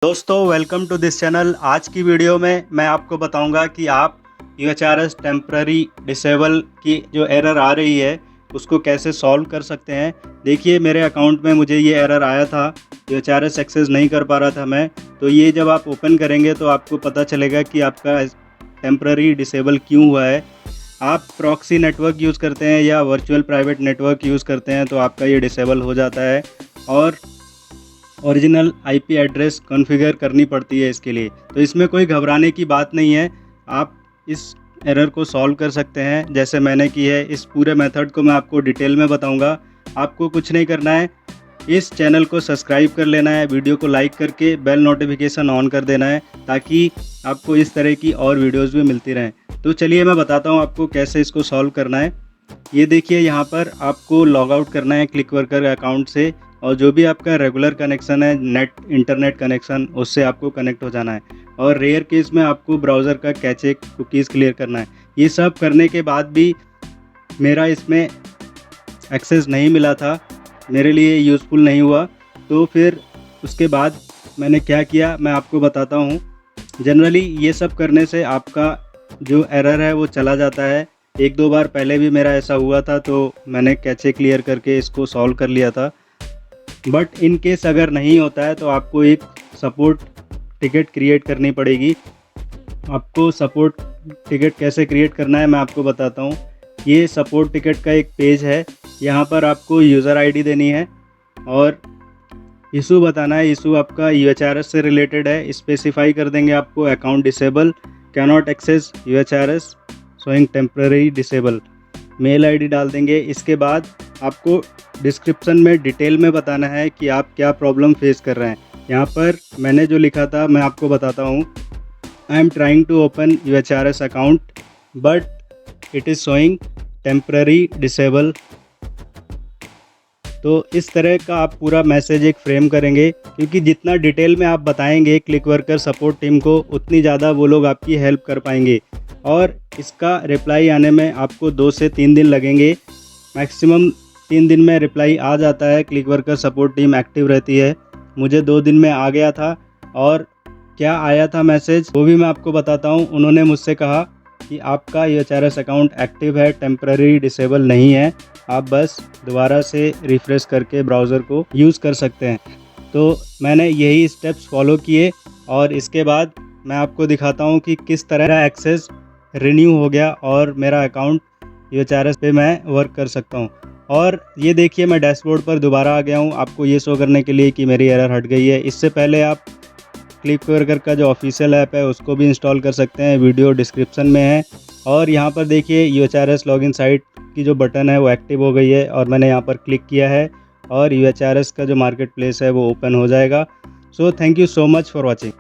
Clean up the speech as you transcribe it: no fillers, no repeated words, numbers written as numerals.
दोस्तों welcome to this channel. आज की वीडियो में मैं आपको बताऊंगा कि आप UHRS टेम्प्ररी डिसेबल की जो एरर आ रही है उसको कैसे सॉल्व कर सकते हैं। देखिए मेरे अकाउंट में मुझे ये एरर आया था, UHRS एक्सेस नहीं कर पा रहा था मैं। तो ये जब आप ओपन करेंगे तो आपको पता चलेगा कि आपका टेम्प्ररी डिसेबल क्यों हुआ है। आप प्रॉक्सी नेटवर्क यूज़ करते हैं या वर्चुअल प्राइवेट नेटवर्क यूज़ करते हैं तो आपका ये डिसेबल हो जाता है और ओरिजिनल आईपी एड्रेस कॉन्फ़िगर करनी पड़ती है इसके लिए। तो इसमें कोई घबराने की बात नहीं है, आप इस एरर को सॉल्व कर सकते हैं जैसे मैंने की है। इस पूरे मेथड को मैं आपको डिटेल में बताऊंगा। आपको कुछ नहीं करना है, इस चैनल को सब्सक्राइब कर लेना है, वीडियो को लाइक करके बेल नोटिफिकेशन ऑन कर देना है ताकि आपको इस तरह की और वीडियोज़ भी मिलती रहें। तो चलिए मैं बताता हूँ आपको कैसे इसको सॉल्व करना है। ये देखिए यहाँ पर आपको लॉग आउट करना है क्लिक वर्कर अकाउंट से और जो भी आपका रेगुलर कनेक्शन है इंटरनेट कनेक्शन उससे आपको कनेक्ट हो जाना है। और रेयर केस में आपको ब्राउज़र का कैचे कुकीज़ क्लियर करना है। ये सब करने के बाद भी मेरा इसमें एक्सेस नहीं मिला था, मेरे लिए यूज़फुल नहीं हुआ। तो फिर उसके बाद मैंने क्या किया मैं आपको बताता हूँ। जनरली ये सब करने से आपका जो एरर है वो चला जाता है। एक दो बार पहले भी मेरा ऐसा हुआ था तो मैंने कैचे क्लियर करके इसको सॉल्व कर लिया था। बट इन केस अगर नहीं होता है तो आपको एक सपोर्ट टिकट क्रिएट करनी पड़ेगी। आपको सपोर्ट टिकट कैसे क्रिएट करना है मैं आपको बताता हूँ। ये सपोर्ट टिकट का एक पेज है, यहाँ पर आपको यूज़र आईडी देनी है और इशू बताना है। इशू आपका UHRS से रिलेटेड है, स्पेसिफाई कर देंगे आपको account disable cannot access UHRS showing temporary disable, mail ID डाल देंगे। इसके बाद आपको डिस्क्रिप्शन में डिटेल में बताना है कि आप क्या प्रॉब्लम फेस कर रहे हैं। यहाँ पर मैंने जो लिखा था मैं आपको बताता हूँ। I am trying to open UHRS account but it is showing temporary disable. तो इस तरह का आप पूरा मैसेज एक फ्रेम करेंगे, क्योंकि जितना डिटेल में आप बताएंगे क्लिक वर्कर सपोर्ट टीम को उतनी ज़्यादा वो लोग आपकी हेल्प कर पाएंगे। और इसका रिप्लाई आने में आपको 2 से 3 दिन लगेंगे, मैक्सिमम 3 दिन में रिप्लाई आ जाता है। Click worker support team active रहती है। मुझे 2 दिन में आ गया था। और क्या आया था मैसेज वो भी मैं आपको बताता हूँ। उन्होंने मुझसे कहा कि आपका UHRS अकाउंट एक्टिव है, टेम्पररी डिसेबल नहीं है, आप बस दोबारा से रिफ़्रेश करके ब्राउज़र को यूज़ कर सकते हैं। तो मैंने यही स्टेप्स फॉलो किए और इसके बाद मैं आपको दिखाता हूँ कि किस तरह एक्सेस रिन्यू हो गया और मेरा अकाउंट UHRS पे मैं वर्क कर सकता हूँ। और ये देखिए मैं डैशबोर्ड पर दोबारा आ गया हूँ आपको ये शो करने के लिए कि मेरी एरर हट गई है। इससे पहले आप क्लिक वर्कर का जो ऑफिशियल ऐप है उसको भी इंस्टॉल कर सकते हैं, वीडियो डिस्क्रिप्शन में है। और यहाँ पर देखिए UHRS लॉगिन साइट की जो बटन है वो एक्टिव हो गई है और मैंने यहाँ पर क्लिक किया है और UHRS का जो मार्केट प्लेस है वो ओपन हो जाएगा। So thank you so much for watching.